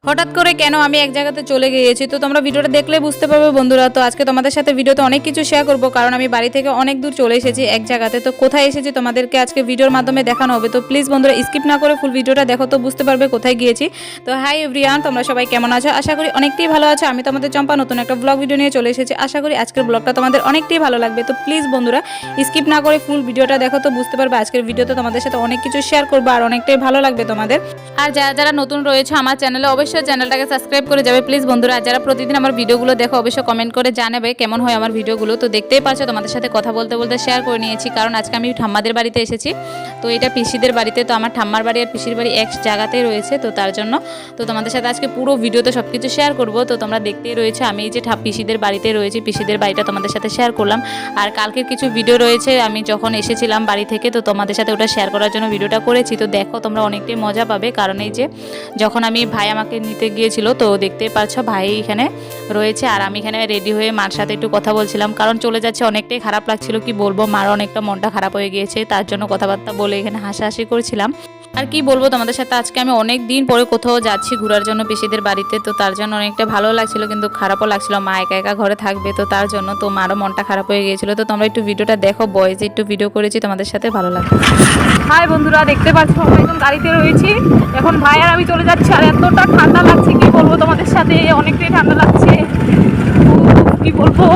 হঠাৎ করে কেন আমি এক জায়গাতে চলে গিয়েছি, তো তোমরা ভিডিওটা দেখলে বুঝতে পারবে বন্ধুরা। তো আজকে তোমাদের সাথে ভিডিওতে অনেক কিছু শেয়ার করব, কারণ আমি বাড়ি থেকে অনেক দূর চলে এসেছি এক জায়গাতে। তো কোথায় এসেছি তোমাদেরকে আজকে ভিডিওর মাধ্যমে দেখানো হবে। তো প্লিজ বন্ধুরা স্কিপ না করে ফুল ভিডিওটা দেখো, তো বুঝতে পারবে কোথায় গিয়েছি। তো হাই এভরিওয়ান, তোমরা সবাই কেমন আছো? আশা করি অনেকটাই ভালো আছো। আমি তোমাদের চম্পা নতুন একটা ব্লগ ভিডিও নিয়ে চলে এসেছি। আশা করি আজকের ব্লগটা তোমাদের অনেকটাই ভালো লাগবে। তো প্লিজ বন্ধুরা স্কিপ না করে ফুল ভিডিওটা দেখো, তো বুঝতে পারবে আজকের ভিডিওতে তোমাদের সাথে অনেক কিছু শেয়ার করবো আর অনেকটাই ভালো লাগবে তোমাদের। আর যারা যারা নতুন রয়েছে আমার চ্যানেলে, অবশ্যই চ্যানেলটাকে সাবস্ক্রাইব করে যাবে প্লিজ বন্ধুরা। আর যারা প্রতিদিন আমার ভিডিওগুলো দেখো অবশ্যই কমেন্ট করে জানাবে কেমন হয় আমার ভিডিওগুলো। তো দেখতেই পাচ্ছ তোমাদের সাথে কথা বলতে বলতে শেয়ার করে নিয়েছি, কারণ আজকে আমি ঠাম্মাদের বাড়িতে এসেছি। তো এটা পিসিদের বাড়িতে, তো আমার ঠাম্মার বাড়ি আর পিসির বাড়ি এক জায়গাতেই রয়েছে, তো তার জন্য তো তোমাদের সাথে আজকে পুরো ভিডিওতে সব কিছু শেয়ার করবো। তো তোমরা দেখতেই রয়েছে আমি এই যে পিসিদের বাড়িতে রয়েছি, পিসিদের বাড়িটা তোমাদের সাথে শেয়ার করলাম। আর কালকের কিছু ভিডিও রয়েছে আমি যখন এসেছিলাম বাড়ি থেকে, তো তোমাদের সাথে ওটা শেয়ার করার জন্য ভিডিওটা করেছি। তো দেখো তোমরা অনেকটাই মজা পাবে, কারণ এই যে যখন আমি ভাই আমাকে নিতে গিয়েছিল, তো দেখতেই পাচ্ছ ভাই এখানে রয়েছে আর আমি এখানে রেডি হয়ে মার সাথে একটু কথা বলছিলাম, কারণ চলে যাচ্ছে অনেকটাই খারাপ লাগছিল, কি বলবো, মার অনেকটা মনটা খারাপ হয়ে গিয়েছে, তার জন্য কথাবার্তা বলে এখানে হাসাহাসি করছিলাম। আর কি বলবো তোমাদের সাথে, আজকে আমি অনেক দিন পরে কোথাও যাচ্ছি ঘোরার জন্য পিসিদের বাড়িতে, তো তার জন্য অনেকটা ভালো লাগছিল, কিন্তু খারাপও লাগছিল, মা একা একা ঘরে থাকবে, তো তার জন্য তো মারও মনটা খারাপ হয়ে গিয়েছিল। তো তোমরা একটু ভিডিওটা দেখো, বয়েজে একটু ভিডিও করেছি, তোমাদের সাথে ভালো লাগবে। হাই বন্ধুরা, দেখতে পাচ্ছ আমরা একদম গাড়িতে রয়েছি, এখন ভাই আর আমি চলে যাচ্ছি। আর এতটা ঠান্ডা লাগছে কি বলবো তোমাদের সাথে, অনেকটাই ঠান্ডা লাগছে, কি বলবো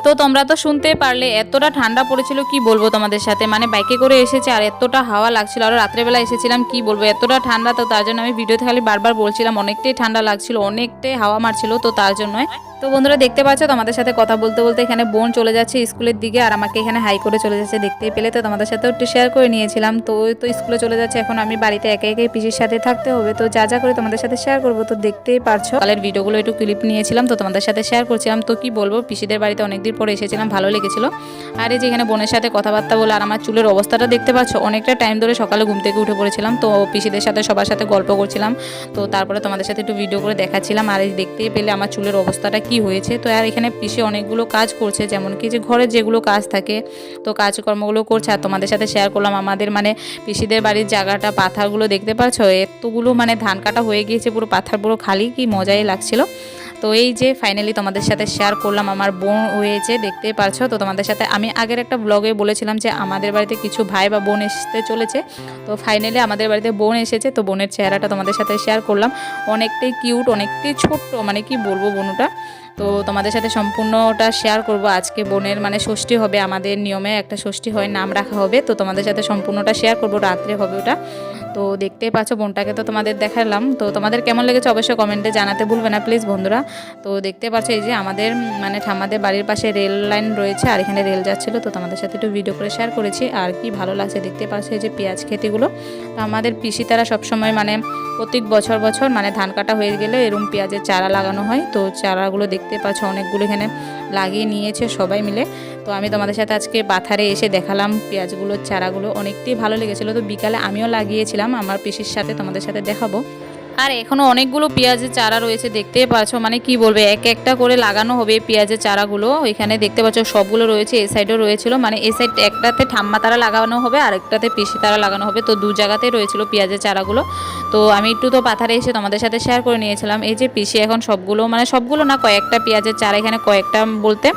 তো তোমরা তো শুনতে পারলে এতটা ঠান্ডা পড়েছিল, কি বলবো তোমাদের সাথে, মানে বাইকে করে এসেছে আর এতটা হাওয়া লাগছিল, আর রাত্রেবেলা এসেছিলাম, কি বলবো এতটা ঠান্ডা। তো তার জন্য আমি ভিডিওতে খালি বারবার বলছিলাম অনেকটাই ঠান্ডা লাগছিল, অনেকটাই হাওয়া মারছিল, তো তার জন্য। তো বন্ধুরা দেখতে পাচ্ছ তোমাদের সাথে কথা বলতে বলতে এখানে বোন চলে যাচ্ছে স্কুলের দিকে, আর আমাকে এখানে হাই করে চলে যাচ্ছে, দেখতেই পেলে। তো তোমাদের সাথে একটু শেয়ার করে নিয়েছিলাম। তো স্কুলে চলে যাচ্ছে, এখন আমি বাড়িতে একে একে পিসির সাথে থাকতে হবে, তো যা যা করে তোমাদের সাথে শেয়ার করবো। তো দেখতেই পারছো কালের ভিডিওগুলো একটু ক্লিপ নিয়েছিলাম, তো তোমাদের সাথে শেয়ার করছিলাম। তো কি বলবো, পিসিদের বাড়িতে অনেকদিন পরে এসেছিলাম, ভালো লেগেছিল। আর এই যে এখানে বোনের সাথে কথাবার্তা বলে, আর আমার চুলের অবস্থাটা দেখতে পাচ্ছ, অনেকটা টাইম ধরে সকালে ঘুম থেকে উঠে পড়েছিলাম, তো পিসিদের সাথে সবার সাথে গল্প করছিলাম, তো তারপরে তোমাদের সাথে একটু ভিডিও করে দেখাচ্ছিলাম। আর এই দেখতেই পেলে আমার চুলের অবস্থাটা কি হয়েছে। তো আর এখানে পিসি অনেকগুলো কাজ করছে, যেমন কি যে ঘরে যেগুলো কাজ থাকে, তো কাজকর্মগুলো করছে। আর তোমাদের সাথে শেয়ার করলাম আমাদের মানে পিসিদের বাড়ির জায়গাটা, পাথারগুলো দেখতে পাচ্ছ, এতগুলো মানে ধান কাটা হয়ে গিয়েছে, পুরো পাথার পুরো খালি, কি মজাই লাগছিল। তো এই যে ফাইনালি তোমাদের সাথে শেয়ার করলাম, আমার বোন হয়েছে, দেখতেই পারছো। তো তোমাদের সাথে আমি আগের একটা ব্লগে বলেছিলাম যে আমাদের বাড়িতে কিছু ভাই বা বোন আসতে চলেছে, তো ফাইনালি আমাদের বাড়িতে বোন এসেছে। তো বোনের চেহারাটা তোমাদের সাথে শেয়ার করলাম, অনেকটাই কিউট, অনেকটাই ছোট্ট, মানে কি বলবো বোনটা। তো তোমাদের সাথে সম্পূর্ণটা শেয়ার করব আজকে। বোনের মানে ষষ্ঠী হবে, আমাদের নিয়মে একটা ষষ্ঠী হয়, নাম রাখা হবে, তো তোমাদের সাথে সম্পূর্ণটা শেয়ার করব, রাত্রে হবে ওটা। তো দেখতেই পাচ্ছ বোনটাকে তো তোমাদের দেখালাম, তো তোমাদের কেমন লেগেছে অবশ্যই কমেন্টে জানাতে ভুলবে না প্লিজ বন্ধুরা। তো দেখতে পাচ্ছ এই যে আমাদের মানে ঠাম্মাদের বাড়ির পাশে রেল লাইন রয়েছে, আর এখানে রেল যাচ্ছিলো, তো তোমাদের সাথে একটু ভিডিও করে শেয়ার করেছি। আর কি ভালো লাগছে দেখতে পাচ্ছ এই যে পেঁয়াজ খেতিগুলো, তো আমাদের পিসি তারা সবসময় মানে প্রত্যেক বছর বছর মানে ধান কাটা হয়ে গেলে এরকম পেঁয়াজের চারা লাগানো হয়, তো চারাগুলো দেখতে পাচ্ছ অনেকগুলো এখানে লাগিয়ে নিয়েছে সবাই মিলে। তো আমি তোমাদের সাথে আজকে পাথারে এসে দেখালাম পেঁয়াজগুলোর চারাগুলো, অনেকটাই ভালো লেগেছিলো। তো বিকালে আমিও লাগিয়েছিলাম আমার পিসির সাথে, তোমাদের সাথে দেখাবো। আর এখনও অনেকগুলো পেঁয়াজের চারা রয়েছে, দেখতেই পাচ্ছ, মানে কি বলবে এক একটা করে লাগানো হবে পেঁয়াজের চারাগুলো। এখানে দেখতে পাচ্ছ সবগুলো রয়েছে, এই সাইডেও রয়েছিল, মানে এই সাইড একটাতে ঠাম্মা তারা লাগানো হবে আর একটাতে পিসি তারা লাগানো হবে, তো দু জায়গাতেই রয়েছিল পেঁয়াজের চারাগুলো। তো আমি একটু তো পাথারে এসে তোমাদের সাথে শেয়ার করে নিয়েছিলাম। এই যে পিসি এখন সবগুলো মানে সবগুলো না, কয়েকটা পেঁয়াজের চারা, এখানে কয়েকটা বলতে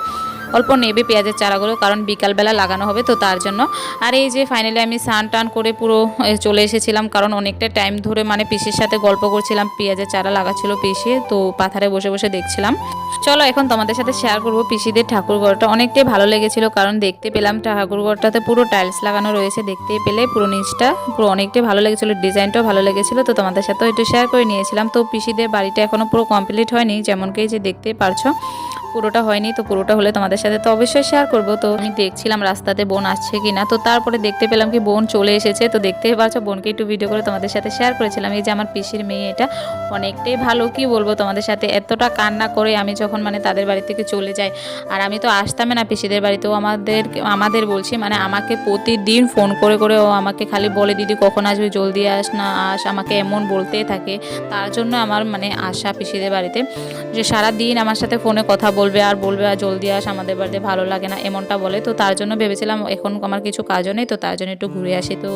অল্প নেবে পেঁয়াজের চারাগুলো, কারণ বিকালবেলা লাগানো হবে, তো তার জন্য। আর এই যে ফাইনালি আমি স্নান টান করে পুরো চলে এসেছিলাম, কারণ অনেকটা টাইম ধরে মানে পিসির সাথে গল্প করছিলাম, পেঁয়াজের চারা লাগাচ্ছিল পিসি, তো পাথারে বসে বসে দেখছিলাম। চলো এখন তোমাদের সাথে শেয়ার করবো পিসিদের ঠাকুরঘরটা, অনেকটাই ভালো লেগেছিল, কারণ দেখতে পেলাম ঠাকুরঘরটাতে পুরো টাইলস লাগানো রয়েছে, দেখতেই পেলে পুরো নিচটা পুরো অনেকটাই ভালো লেগেছিলো, ডিজাইনটাও ভালো লেগেছিলো, তো তোমাদের সাথেও একটু শেয়ার করে নিয়েছিলাম। তো পিসিদের বাড়িটা এখনও পুরো কমপ্লিট হয়নি, যেমন কি যে দেখতেই পারছো পুরোটা হয়নি, তো পুরোটা হলে তোমাদের সাথে তো অবশ্যই শেয়ার করব। তো আমি দেখছিলাম রাস্তাতে বোন আসছে কিনা, তো তারপরে দেখতে পেলাম কি বোন চলে এসেছে, তো দেখতেই পাচ্ছ বোনকে একটু ভিডিও করে তোমাদের সাথে শেয়ার করেছিলাম। এই যে আমার পিসির মেয়ে, এটা অনেকটাই ভালো, কি বলবো তোমাদের সাথে, এতটা কান্না করে আমি যখন মানে তাদের বাড়ি থেকে চলে যাই, আর আমি তো আসতামই না পিসিদের বাড়িতেও, আমাদের বলছি মানে আমাকে প্রতিদিন ফোন করে করে ও আমাকে খালি বলে দিদি কখন আসবে, জলদি আস না আস, আমাকে এমন বলতেই থাকে। তার জন্য আমার মানে আশা পিসিদের বাড়িতে, যে সারা দিন আমার সাথে ফোনে কথা বলবে আর জলদি আস, আমাদের বাড়িতে ভালো লাগে না, এমনটা বলে। তো তার জন্য ভেবেছিলাম এখন আমার কিছু কাজও নেই, তো তার জন্য একটু ঘুরে আসি, তো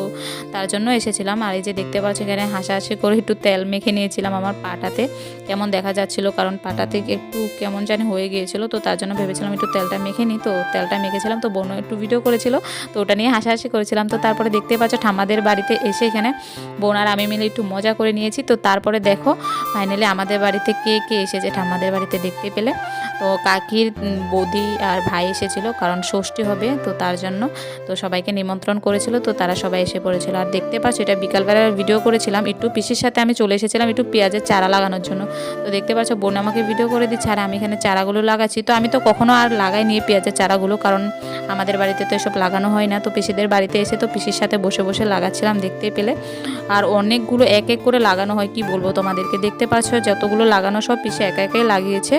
তার জন্য এসেছিলাম। আর এই যে দেখতে পাচ্ছি এখানে হাসাহাসি করে একটু তেল মেখে নিয়েছিলাম আমার পাটাতে, কেমন দেখা যাচ্ছিল কারণ পাটাতে একটু কেমন জানি হয়ে গিয়েছিল, তো তার জন্য ভেবেছিলাম একটু তেলটা মেখে নিই। তো তেলটা মেখেছিলাম, তো বোনও একটু ভিডিও করেছিল, তো ওটা নিয়ে হাসাহাসি করেছিলাম। তো তারপরে দেখতে পাচ্ছ ঠাম্মাদের বাড়িতে এসে এখানে বোন আর আমি মিলে একটু মজা করে নিয়েছি। তো তারপরে দেখো ফাইনালি আমাদের বাড়িতে কে কে এসেছে ঠাম্মাদের বাড়িতে দেখতে পেলে। তো কাকির বৌদি আর ভাই এসেছিল কারণ ষষ্ঠী হবে, তো তার জন্য তো সবাইকে নিমন্ত্রণ করেছিল, তো তারা সবাই এসে পড়েছিল। আর দেখতে পাচ্ছ এটা বিকালবেলার ভিডিও করেছিলাম, একটু পিসির সাথে আমি চলে এসেছিলাম একটু পেঁয়াজের চারা লাগানোর জন্য। তো দেখতে পাচ্ছ বোন আমাকে ভিডিও করে দিচ্ছে আর আমি এখানে চারাগুলো লাগাচ্ছি। তো আমি তো কখনো আর লাগাই নিয়ে পেঁয়াজের চারাগুলো, কারণ আমাদের বাড়িতে তো এসব লাগানো হয় না। তো পিসিদের বাড়িতে এসে তো পিসির সাথে বসে বসে লাগাচ্ছিলাম দেখতে পেলে। আর অনেকগুলো এক এক করে লাগানো হয়, কি বলবো তোমাদেরকে। দেখতে পাচ্ছ যতগুলো লাগানো সব পিসি একা একাই লাগিয়েছে,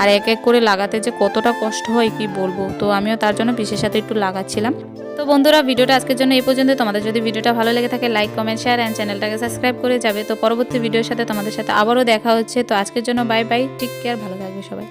আর এক এক করে লাগাতে যে কতটা কষ্ট হয় কি বলবো। তো আমিও তার জন্য পিসির সাথে একটু লাগাচ্ছিলাম। তো বন্ধুরা ভিডিওটা আজকের জন্য এই পর্যন্ত। তোমাদের যদি ভিডিওটা ভালো লেগে থাকে লাইক কমেন্ট শেয়ার অ্যান্ড চ্যানেলটাকে সাবস্ক্রাইব করে যাবে। তো পরবর্তী ভিডিওর সাথে তোমাদের সাথে আবারও দেখা হচ্ছে। তো আজকের জন্য বাই বাই, টেক কেয়ার, ভালো থাকবে সবাই।